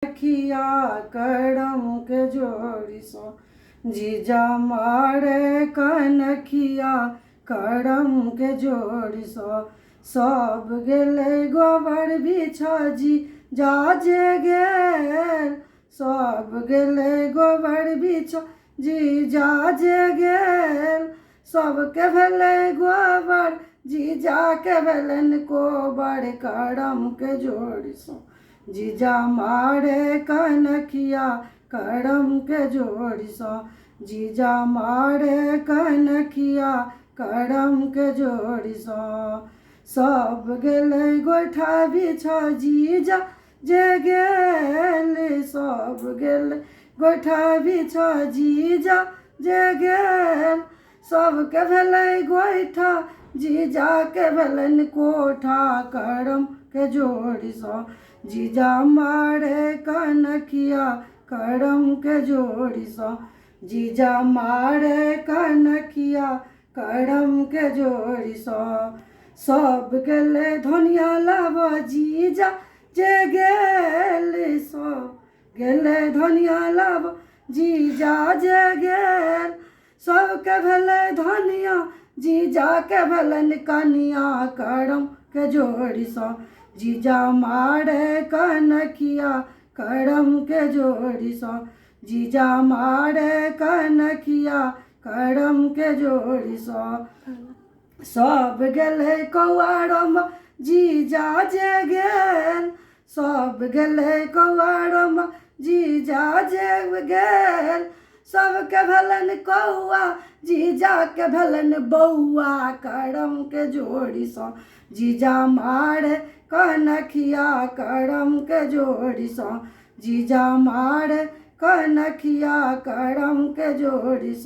खिया करम के जोड़ी सो जीजा मारे कनखिया करम के जोड़ी सो सब गेले गोबर बिछा जी जाजे गेल सब गेले गोबर बिछा जी जाजे गेल सबके भेले गोबर जीजा के भेलन कोबर करम के जोड़ी सो जीजा मारे कनखिया करम के जोड़ी सो जीजा मारे कनखिया करम के जोड़ी सो सब गेले गोइठा बिछा जीजा जे गेल सब गेले गोइठा बिछा जीजा जे गेल सबके भेले गोइठा जीजा के भेलन कोठा करम के जोड़ी सो जीजा मारे कनखिया करम के जोड़ी सो जीजा मारे कनखिया करम के जोड़ी सो सब गेले धनिया लाब जीजा जे गेल सब गेले धनिया लाब जीजा जे गेल सबके भेले धनिया जीजा के भेलन कनिया करम के जोड़ी सो जीजा मारे कनखिया करम के जोड़ी सो जीजा मारे कनखिया करम के जोड़ी सो सब गेले कौआरम जीजा जे गेल सब गेले कौआरम जीजा जे गेल सबके भेलन कौआ जीजा के भेलन बौआ करम के जोड़ी सो जीजा मारे कनखिया करम के जोड़ी सो जीजा मारे कनखिया करम के जोड़ी सो।